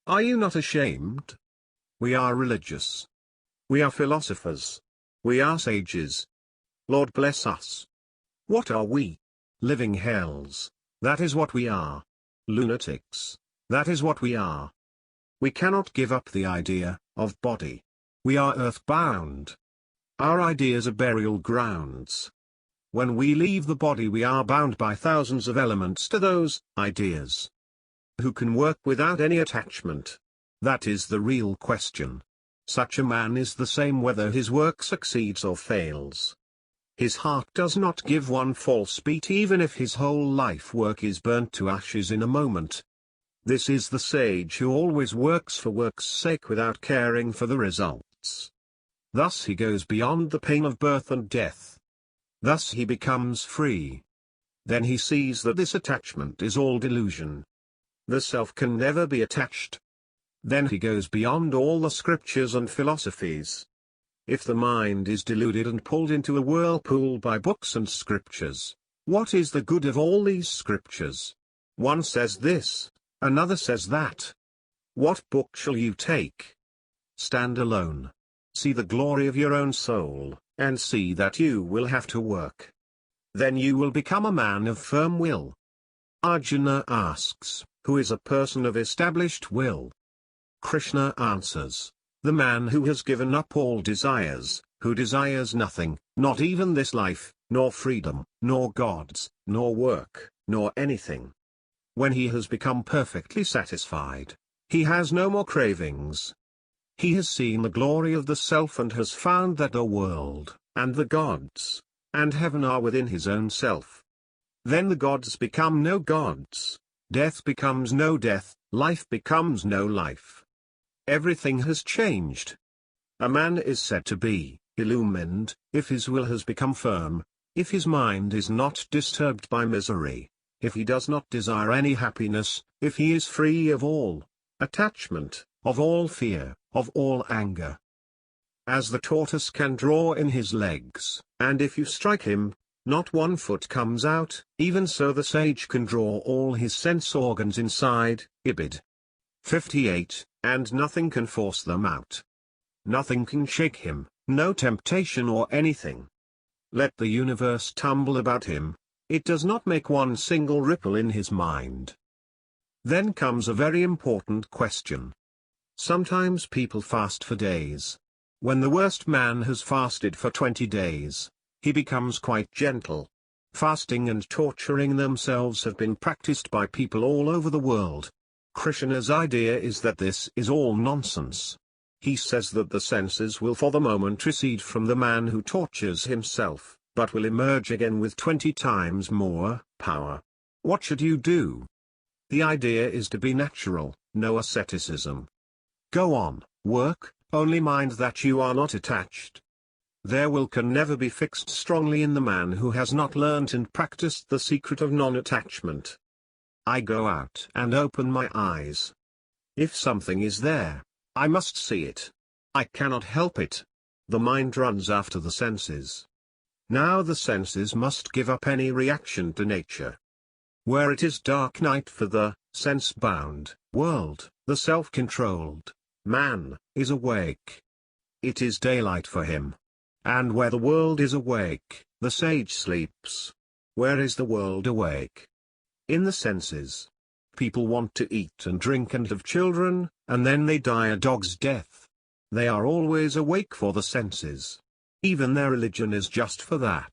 Are you not ashamed? We are religious. We are philosophers. We are sages. Lord bless us. What are we? Living hells. That is what we are. Lunatics. That is what we are. We cannot give up the idea of body. We are earth-bound. Our ideas are burial grounds. When we leave the body, we are bound by thousands of elements to those ideas. Who can work without any attachment? That is the real question. Such a man is the same whether his work succeeds or fails. His heart does not give one false beat even if his whole life work is burnt to ashes in a moment. This is the sage who always works for work's sake without caring for the results. Thus he goes beyond the pain of birth and death. Thus he becomes free. Then he sees that this attachment is all delusion. The self can never be attached. Then he goes beyond all the scriptures and philosophies. If the mind is deluded and pulled into a whirlpool by books and scriptures, what is the good of all these scriptures? One says this, another says that. What book shall you take? Stand alone. See the glory of your own soul, and see that you will have to work. Then you will become a man of firm will. Arjuna asks, who is a person of established will? Krishna answers, the man who has given up all desires, who desires nothing, not even this life, nor freedom, nor gods, nor work, nor anything. When he has become perfectly satisfied, he has no more cravings. He has seen the glory of the self and has found that the world, and the gods, and heaven are within his own self. Then the gods become no gods, death becomes no death, life becomes no life. Everything has changed. A man is said to be illumined if his will has become firm, if his mind is not disturbed by misery, if he does not desire any happiness, if he is free of all attachment, of all fear, of all anger. As the tortoise can draw in his legs, and if you strike him, not one foot comes out, even so the sage can draw all his sense organs inside, Ibid. 58, and nothing can force them out. Nothing can shake him, no temptation or anything. Let the universe tumble about him, it does not make one single ripple in his mind. Then comes a very important question. Sometimes people fast for days. When the worst man has fasted for 20 days, he becomes quite gentle. Fasting and torturing themselves have been practiced by people all over the world. Krishna's idea is that this is all nonsense. He says that the senses will for the moment recede from the man who tortures himself, but will emerge again with 20 times more power. What should you do? The idea is to be natural, no asceticism. Go on, work, only mind that you are not attached. Their will can never be fixed strongly in the man who has not learnt and practiced the secret of non-attachment. I go out and open my eyes. If something is there, I must see it. I cannot help it. The mind runs after the senses. Now the senses must give up any reaction to nature. Where it is dark night for the sense-bound world, the self-controlled man is awake. It is daylight for him. And where the world is awake, the sage sleeps. Where is the world awake? In the senses. People want to eat and drink and have children, and then they die a dog's death. They are always awake for the senses. Even their religion is just for that.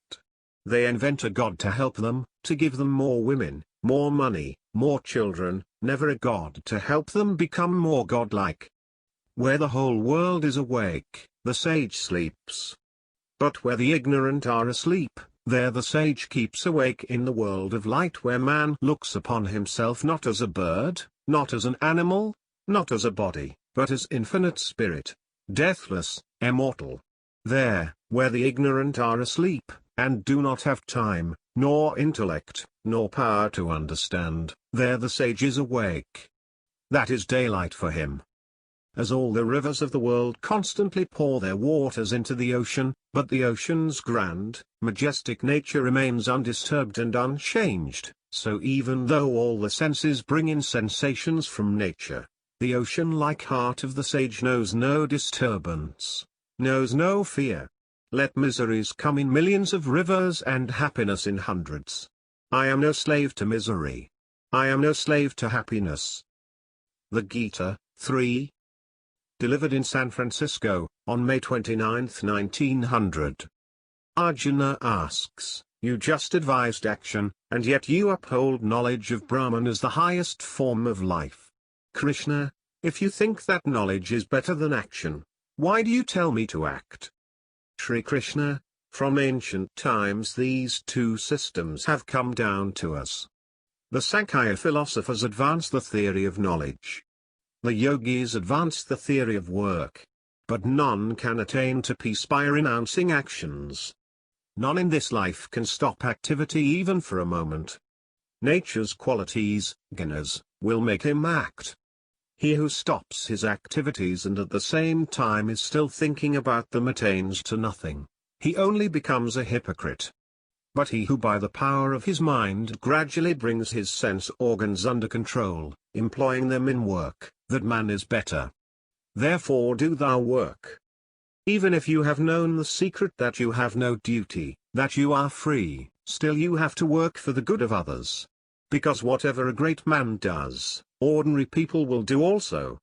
They invent a god to help them, to give them more women, more money, more children, never a god to help them become more godlike. Where the whole world is awake, the sage sleeps. But where the ignorant are asleep, there the sage keeps awake in the world of light where man looks upon himself not as a bird, not as an animal, not as a body, but as infinite spirit, deathless, immortal. There, where the ignorant are asleep, and do not have time, nor intellect, nor power to understand, there the sage is awake. That is daylight for him. As all the rivers of the world constantly pour their waters into the ocean, but the ocean's grand, majestic nature remains undisturbed and unchanged, so even though all the senses bring in sensations from nature, the ocean-like heart of the sage knows no disturbance, knows no fear. Let miseries come in millions of rivers and happiness in hundreds. I am no slave to misery. I am no slave to happiness. The Gita, 3. Delivered in San Francisco, on May 29, 1900. Arjuna asks, you just advised action, and yet you uphold knowledge of Brahman as the highest form of life. Krishna, if you think that knowledge is better than action, why do you tell me to act? Shri Krishna, from ancient times these two systems have come down to us. The Sankhya philosophers advance the theory of knowledge. The yogis advance the theory of work. But none can attain to peace by renouncing actions. None in this life can stop activity even for a moment. Nature's qualities, gunas, will make him act. He who stops his activities and at the same time is still thinking about them attains to nothing. He only becomes a hypocrite. But he who by the power of his mind gradually brings his sense organs under control, employing them in work, that man is better. Therefore do thou work. Even if you have known the secret that you have no duty, that you are free, still you have to work for the good of others. Because whatever a great man does, ordinary people will do also.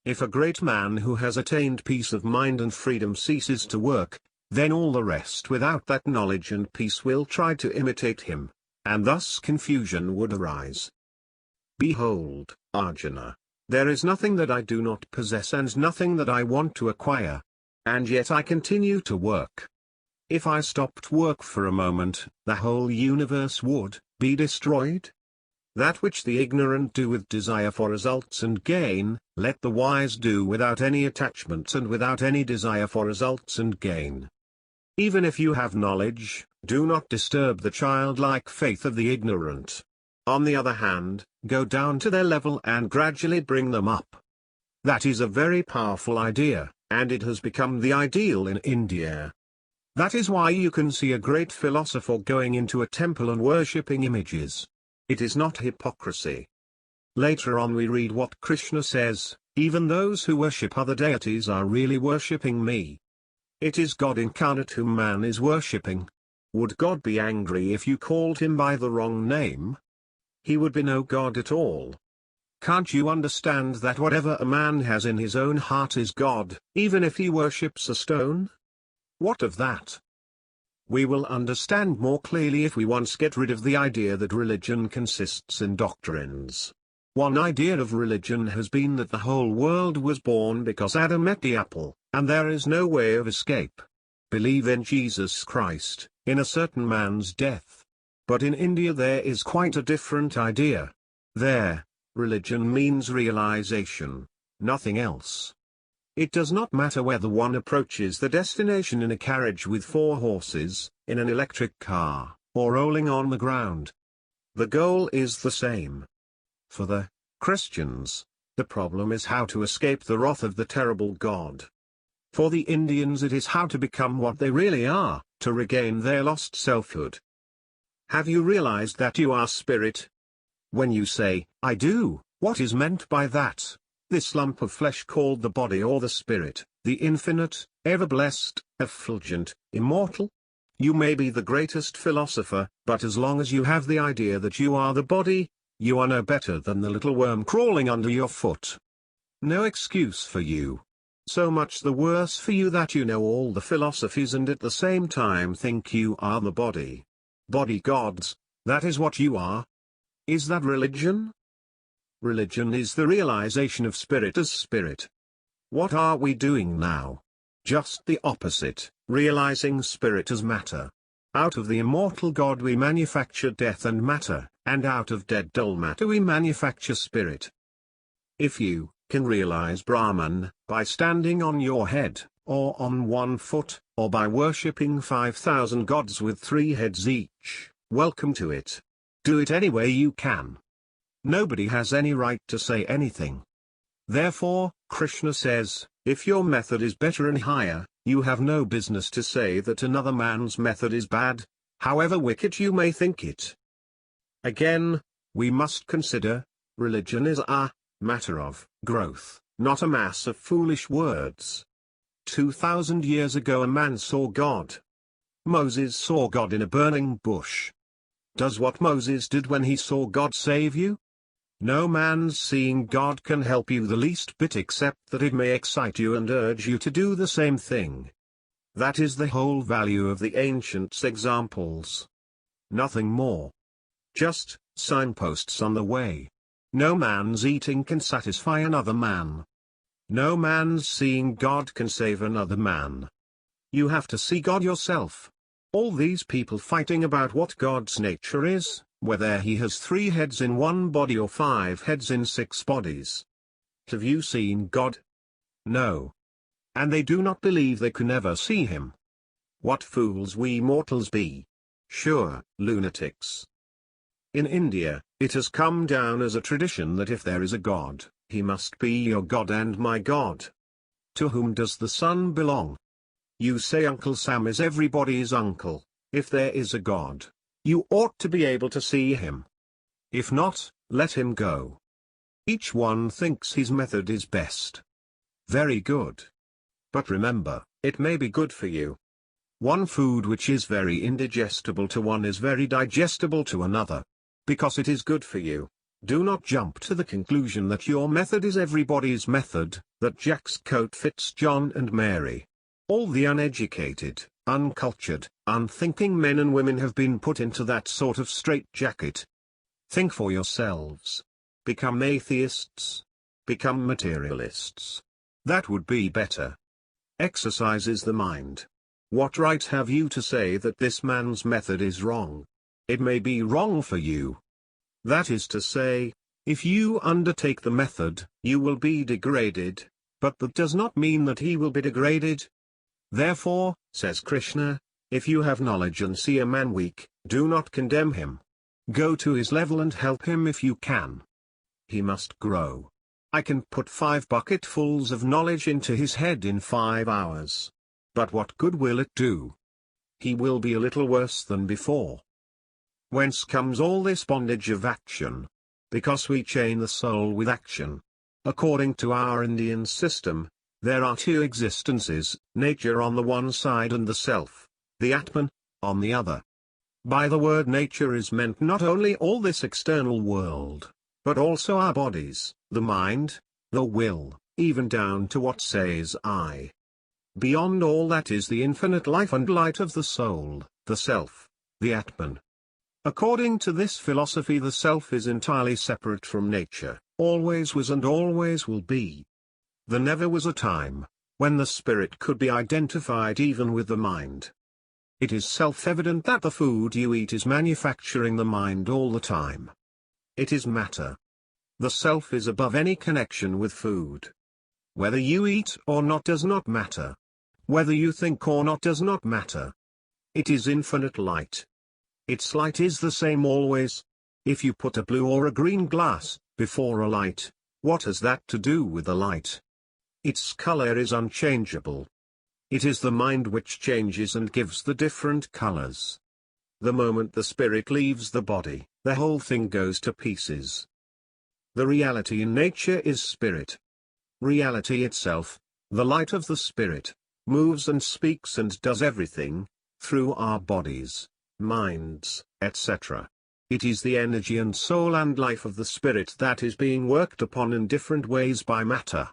If a great man who has attained peace of mind and freedom ceases to work, then all the rest without that knowledge and peace will try to imitate him, and thus confusion would arise. Behold, Arjuna, there is nothing that I do not possess and nothing that I want to acquire. And yet I continue to work. If I stopped work for a moment, the whole universe would be destroyed. That which the ignorant do with desire for results and gain, let the wise do without any attachment and without any desire for results and gain. Even if you have knowledge, do not disturb the childlike faith of the ignorant. On the other hand, go down to their level and gradually bring them up. That is a very powerful idea, and it has become the ideal in India. That is why you can see a great philosopher going into a temple and worshipping images. It is not hypocrisy. Later on we read what Krishna says, Even those who worship other deities are really worshipping me. It is God incarnate whom man is worshipping. Would God be angry if you called him by the wrong name? He would be no God at all. Can't you understand that whatever a man has in his own heart is God, even if he worships a stone? What of that? We will understand more clearly if we once get rid of the idea that religion consists in doctrines. One idea of religion has been that the whole world was born because Adam ate the apple, and there is no way of escape. Believe in Jesus Christ, in a certain man's death. But in India there is quite a different idea. There, religion means realization, nothing else. It does not matter whether one approaches the destination in a carriage with 4 horses, in an electric car, or rolling on the ground. The goal is the same. For the Christians, the problem is how to escape the wrath of the terrible God. For the Indians it is how to become what they really are, to regain their lost selfhood. Have you realized that you are spirit? When you say, I do, what is meant by that? This lump of flesh called the body or the spirit, the infinite, ever-blessed, effulgent, immortal? You may be the greatest philosopher, but as long as you have the idea that you are the body, you are no better than the little worm crawling under your foot. No excuse for you. So much the worse for you that you know all the philosophies and at the same time think you are the body. Body gods, that is what you are. Is that religion? Religion is the realization of spirit as spirit. What are we doing now? Just the opposite, realizing spirit as matter. Out of the immortal God we manufacture death and matter, and out of dead dull matter we manufacture spirit. If you can realize Brahman, by standing on your head, or on one foot, or by worshipping 5,000 gods with 3 heads each, welcome to it. Do it any way you can. Nobody has any right to say anything. Therefore, Krishna says, if your method is better and higher, you have no business to say that another man's method is bad, however wicked you may think it. Again, we must consider, religion is a matter of growth, not a mass of foolish words. 2,000 years ago a man saw God. Moses saw God in a burning bush. Does what Moses did when he saw God save you? No man's seeing God can help you the least bit except that it may excite you and urge you to do the same thing. That is the whole value of the ancients' examples. Nothing more. Just signposts on the way. No man's eating can satisfy another man. No man's seeing God can save another man. You have to see God yourself. All these people fighting about what God's nature is, whether he has 3 heads in one body or 5 heads in 6 bodies. Have you seen God? No. And they do not believe they can ever see him. What fools we mortals be. Sure, lunatics. In India, it has come down as a tradition that if there is a God, he must be your God and my God. To whom does the sun belong? You say Uncle Sam is everybody's uncle. If there is a God, you ought to be able to see him. If not, let him go. Each one thinks his method is best. Very good. But remember, it may be good for you. One food which is very indigestible to one is very digestible to another. Because it is good for you, do not jump to the conclusion that your method is everybody's method, that Jack's coat fits John and Mary. All the uneducated, uncultured, unthinking men and women have been put into that sort of straitjacket. Think for yourselves. Become atheists. Become materialists. That would be better. Exercises the mind. What right have you to say that this man's method is wrong? It may be wrong for you. That is to say, if you undertake the method, you will be degraded, but that does not mean that he will be degraded. Therefore, says Krishna, if you have knowledge and see a man weak, do not condemn him. Go to his level and help him if you can. He must grow. I can put 5 bucketfuls of knowledge into his head in 5 hours. But what good will it do? He will be a little worse than before. Whence comes all this bondage of action? Because we chain the soul with action. According to our Indian system, there are two existences, nature on the one side and the self, the Atman, on the other. By the word nature is meant not only all this external world, but also our bodies, the mind, the will, even down to what says I. Beyond all that is the infinite life and light of the soul, the self, the Atman. According to this philosophy, the self is entirely separate from nature, always was and always will be. There never was a time when the spirit could be identified even with the mind. It is self-evident that the food you eat is manufacturing the mind all the time. It is matter. The self is above any connection with food. Whether you eat or not does not matter. Whether you think or not does not matter. It is infinite light. Its light is the same always. If you put a blue or a green glass before a light, what has that to do with the light? Its color is unchangeable. It is the mind which changes and gives the different colors. The moment the spirit leaves the body, the whole thing goes to pieces. The reality in nature is spirit. Reality itself, the light of the spirit, moves and speaks and does everything, through our bodies, minds, etc. It is the energy and soul and life of the spirit that is being worked upon in different ways by matter.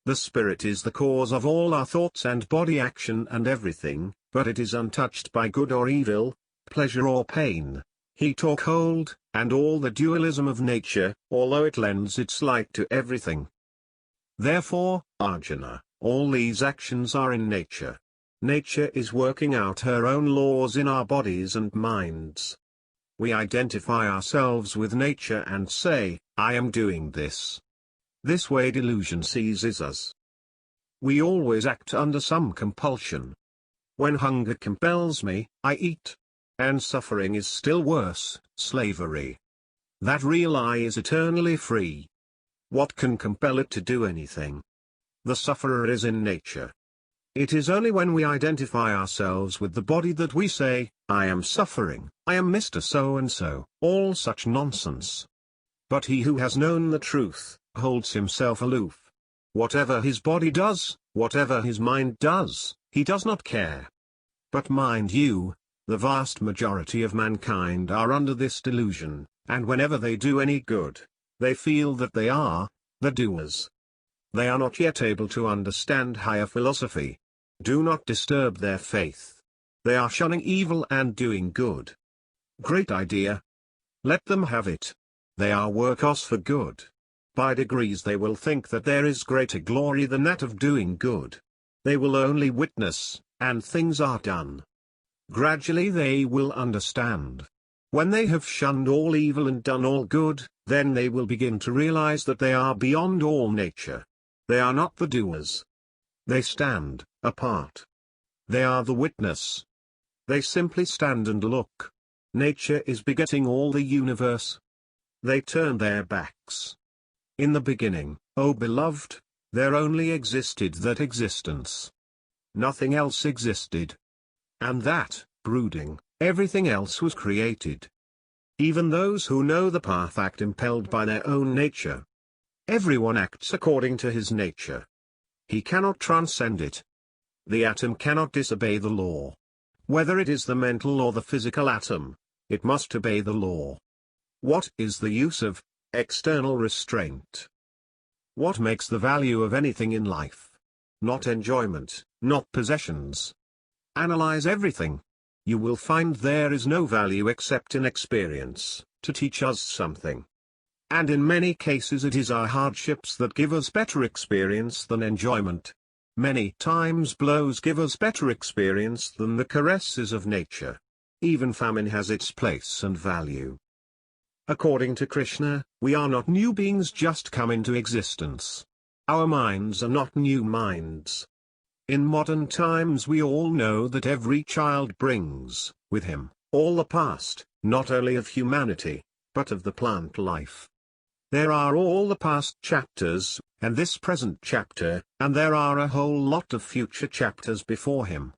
The spirit is the cause of all our thoughts and body action and everything, but it is untouched by good or evil, pleasure or pain, heat or cold, and all the dualism of nature, although it lends its light to everything. Therefore, Arjuna, all these actions are in nature. Nature is working out her own laws in our bodies and minds. We identify ourselves with nature and say, I am doing this. This way delusion seizes us. We always act under some compulsion. When hunger compels me, I eat. And suffering is still worse, slavery. That real I is eternally free. What can compel it to do anything? The sufferer is in nature. It is only when we identify ourselves with the body that we say, I am suffering, I am Mr. So-and-so, all such nonsense. But he who has known the truth, holds himself aloof. Whatever his body does, whatever his mind does, he does not care. But mind you, the vast majority of mankind are under this delusion, and whenever they do any good, they feel that they are the doers. They are not yet able to understand higher philosophy. Do not disturb their faith. They are shunning evil and doing good. Great idea. Let them have it. They are workers for good. By degrees they will think that there is greater glory than that of doing good. They will only witness, and things are done. Gradually they will understand. When they have shunned all evil and done all good, then they will begin to realize that they are beyond all nature. They are not the doers. They stand apart. They are the witness. They simply stand and look. Nature is begetting all the universe. They turn their backs. In the beginning, O beloved, there only existed that existence. Nothing else existed. And that, brooding, everything else was created. Even those who know the path act impelled by their own nature. Everyone acts according to his nature. He cannot transcend it. The atom cannot disobey the law. Whether it is the mental or the physical atom, it must obey the law. What is the use of external restraint? What makes the value of anything in life? Not enjoyment, not possessions. Analyze everything. You will find there is no value except in experience, to teach us something. And in many cases it is our hardships that give us better experience than enjoyment. Many times blows give us better experience than the caresses of nature. Even famine has its place and value. According to Krishna, we are not new beings just come into existence. Our minds are not new minds. In modern times we all know that every child brings, with him, all the past, not only of humanity, but of the plant life. There are all the past chapters, and this present chapter, and there are a whole lot of future chapters before him.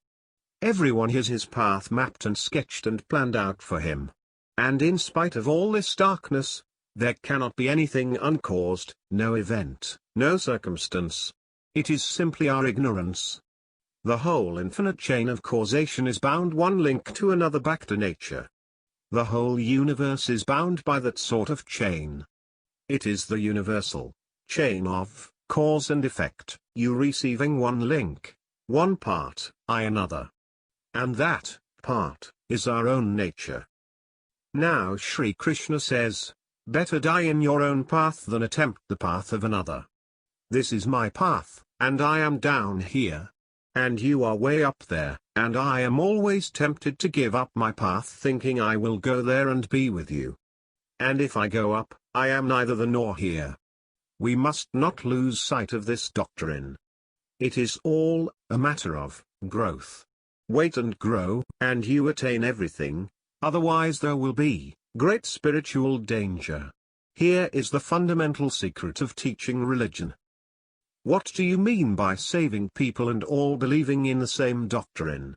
Everyone has his path mapped and sketched and planned out for him. And in spite of all this darkness, There cannot be anything uncaused, no event, no circumstance. It is simply our ignorance. The whole infinite chain of causation is bound one link to another back to nature. The whole universe is bound by that sort of chain. It is the universal chain of cause and effect, you receiving one link, one part, I another. And that part is our own nature. Now Sri Krishna says, better die in your own path than attempt the path of another. This is my path, and I am down here. And you are way up there, and I am always tempted to give up my path thinking I will go there and be with you. And if I go up, I am neither there nor here. We must not lose sight of this doctrine. It is all a matter of growth. Wait and grow, and you attain everything, otherwise there will be great spiritual danger. Here is the fundamental secret of teaching religion. What do you mean by saving people and all believing in the same doctrine?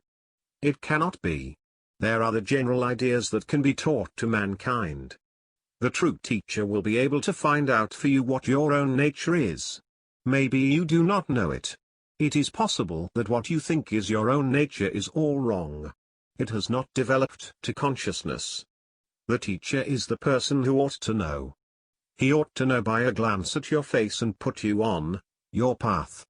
It cannot be. There are the general ideas that can be taught to mankind. The true teacher will be able to find out for you what your own nature is. Maybe you do not know it. It is possible that what you think is your own nature is all wrong. It has not developed to consciousness. The teacher is the person who ought to know. He ought to know by a glance at your face and put you on your path.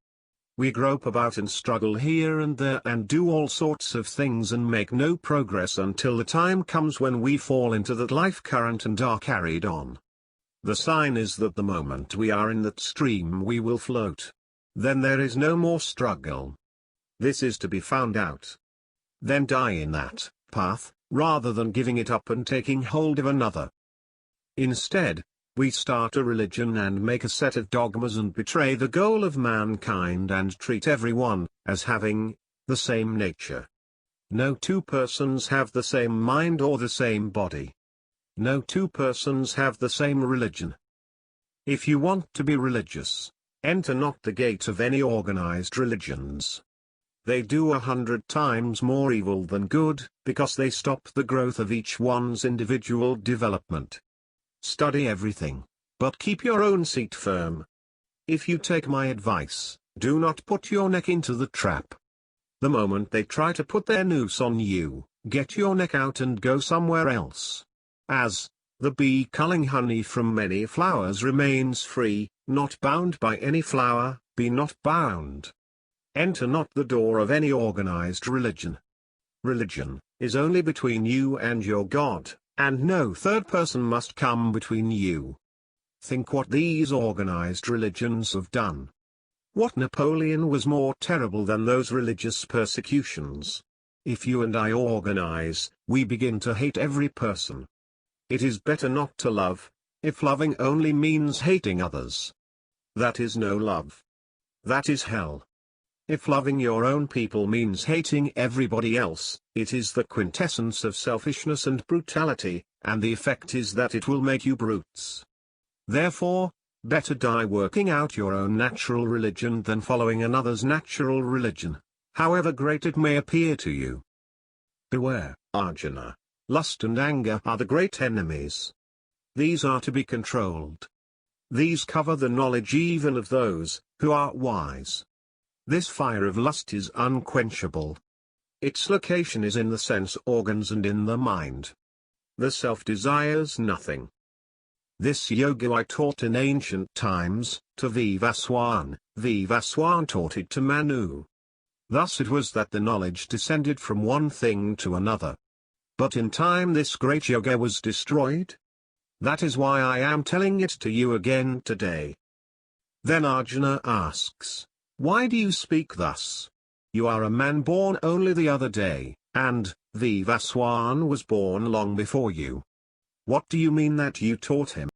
We grope about and struggle here and there and do all sorts of things and make no progress until the time comes when we fall into that life current and are carried on. The sign is that the moment we are in that stream we will float. Then there is no more struggle. This is to be found out. Then die in that path, rather than giving it up and taking hold of another. Instead, we start a religion and make a set of dogmas and betray the goal of mankind and treat everyone as having the same nature. No two persons have the same mind or the same body. No two persons have the same religion. If you want to be religious, enter not the gate of any organized religions. They do 100 times more evil than good, because they stop the growth of each one's individual development. Study everything, but keep your own seat firm. If you take my advice, do not put your neck into the trap. The moment they try to put their noose on you, get your neck out and go somewhere else. As the bee culling honey from many flowers remains free, not bound by any flower, be not bound. Enter not the door of any organized religion. Religion is only between you and your God, and no third person must come between you. Think what these organized religions have done. What Napoleon was more terrible than those religious persecutions? If you and I organize, we begin to hate every person. It is better not to love, if loving only means hating others. That is no love. That is hell. If loving your own people means hating everybody else, it is the quintessence of selfishness and brutality, and the effect is that it will make you brutes. Therefore, better die working out your own natural religion than following another's natural religion, however great it may appear to you. Beware, Arjuna. Lust and anger are the great enemies. These are to be controlled. These cover the knowledge even of those who are wise. This fire of lust is unquenchable. Its location is in the sense organs and in the mind. The self desires nothing. This yoga I taught in ancient times, to Vivaswan. Vivaswan taught it to Manu. Thus it was that the knowledge descended from one thing to another. But in time this great yoga was destroyed. That is why I am telling it to you again today. Then Arjuna asks, why do you speak thus? You are a man born only the other day, and Vivaswan was born long before you. What do you mean that you taught him?